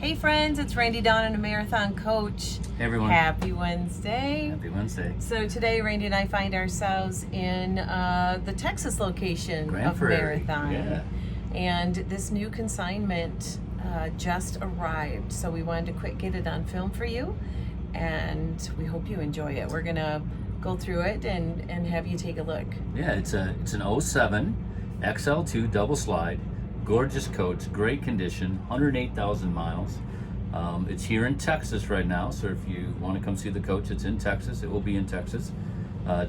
Hey friends, it's Randy Dawn and a Marathon Coach. Hey everyone. Happy Wednesday. Happy Wednesday. So today Randy and I find ourselves in the Texas location Grand of Prairie. Marathon. Yeah. And this new consignment just arrived. So we wanted to quick get it on film for you. And we hope you enjoy it. We're going to go through it and have you take a look. Yeah, it's an 07 XLII double slide. Gorgeous coach, great condition, 108,000 miles. It's here in Texas right now, so if you want to come see the coach, it's in Texas. It will be in Texas.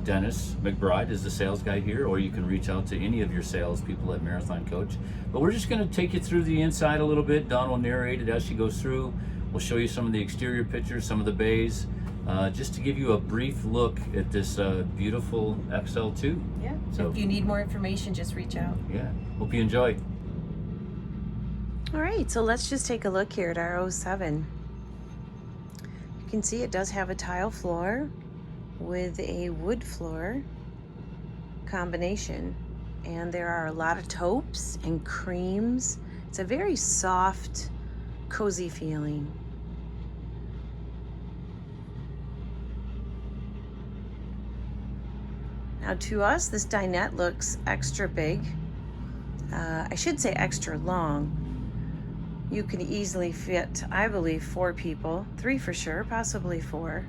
Dennis McBride is the sales guy here, or you can reach out to any of your sales people at Marathon Coach. But we're just going to take you through the inside a little bit. Dawn will narrate it as she goes through. We'll show you some of the exterior pictures, some of the bays, just to give you a brief look at this beautiful XL2. Yeah, So if you need more information, just reach out. yeah, hope you enjoy. All right, so let's just take a look here at our 07. You can see it does have a tile floor with a wood floor combination, and there are a lot of taupes and creams. It's a very soft, cozy feeling. Now to us, this dinette looks extra big. I should say extra long. You can easily fit, I believe, 4 people, 3 for sure, possibly 4.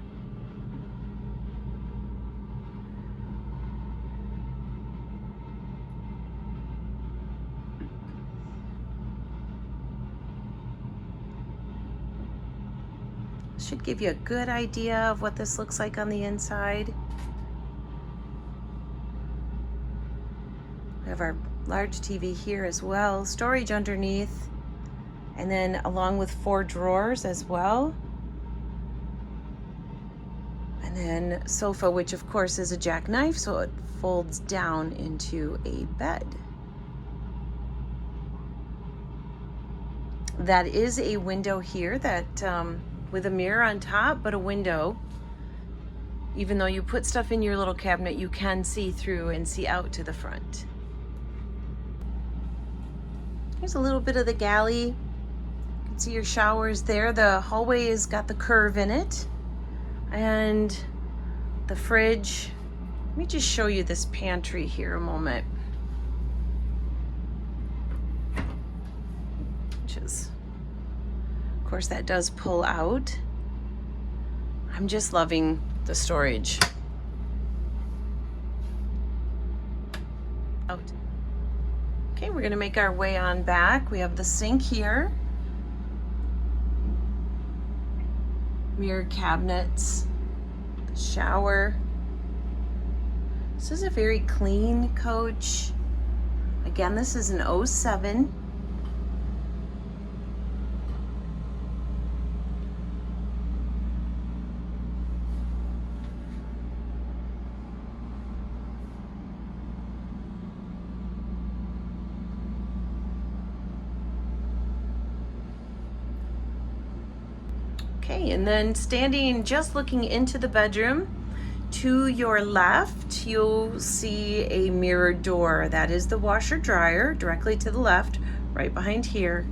Should give you a good idea of what this looks like on the inside. We have our large TV here as well, storage underneath. And then along with 4 drawers as well. And then sofa, which of course is a jackknife, so it folds down into a bed. That is a window here that with a mirror on top, but a window. Even though you put stuff in your little cabinet, you can see through and see out to the front. Here's a little bit of the galley. See your showers there. The hallway has got the curve in it, and the fridge. Let me just show you this pantry here a moment, which is, of course, that does pull out. I'm just loving the storage. Out. Okay, we're gonna make our way on back. We have the sink here. Mirror cabinets, the shower. This is a very clean coach. Again, this is an 07. Okay, and then standing, just looking into the bedroom, to your left, you'll see a mirrored door. That is the washer dryer, directly to the left, right behind here.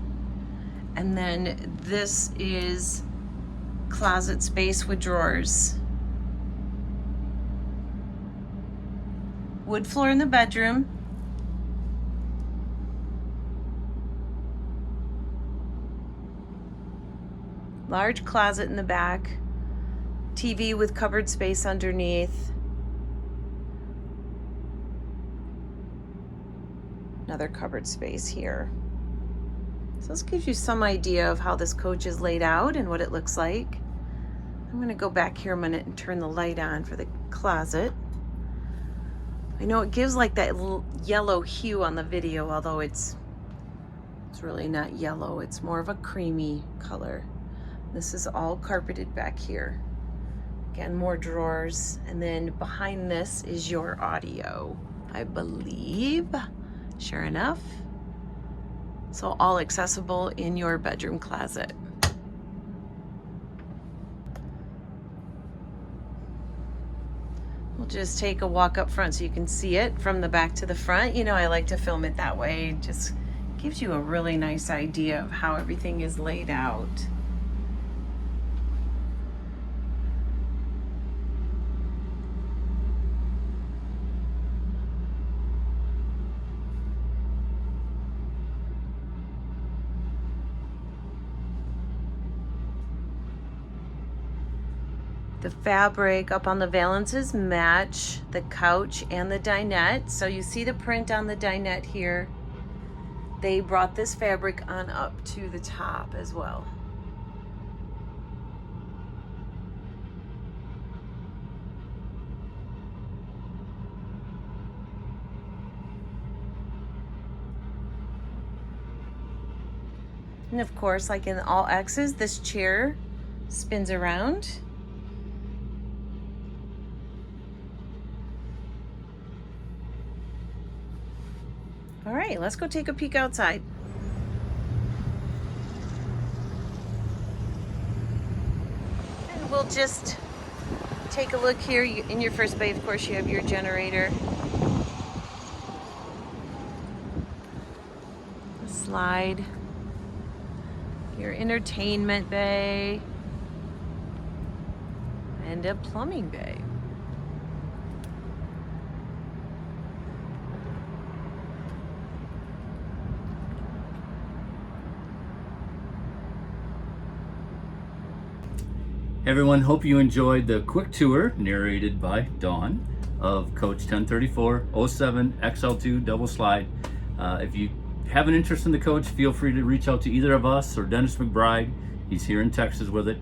And then this is closet space with drawers. Wood floor in the bedroom. Large closet in the back, TV with cupboard space underneath. Another cupboard space here. So this gives you some idea of how this coach is laid out and what it looks like. I'm gonna go back here a minute and turn the light on for the closet. I know it gives like that yellow hue on the video, although it's really not yellow, it's more of a creamy color. This is all carpeted back here. Again, more drawers. And then behind this is your audio, I believe. Sure enough. So all accessible in your bedroom closet. We'll just take a walk up front so you can see it from the back to the front. You know, I like to film it that way. Just gives you a really nice idea of how everything is laid out. The fabric up on the valances match the couch and the dinette. So you see the print on the dinette here. They brought this fabric on up to the top as well. And of course, like in all X's, this chair spins around. All right, let's go take a peek outside. And we'll just take a look here. In your first bay, of course, you have your generator. A slide. Your entertainment bay. And a plumbing bay. Everyone, hope you enjoyed the quick tour narrated by Dawn of Coach 1034-07 XL2 double slide. If you have an interest in the coach, feel free to reach out to either of us or Dennis McBride. He's here in Texas with it.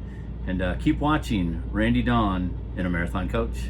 And keep watching Randy Dawn in a Marathon Coach.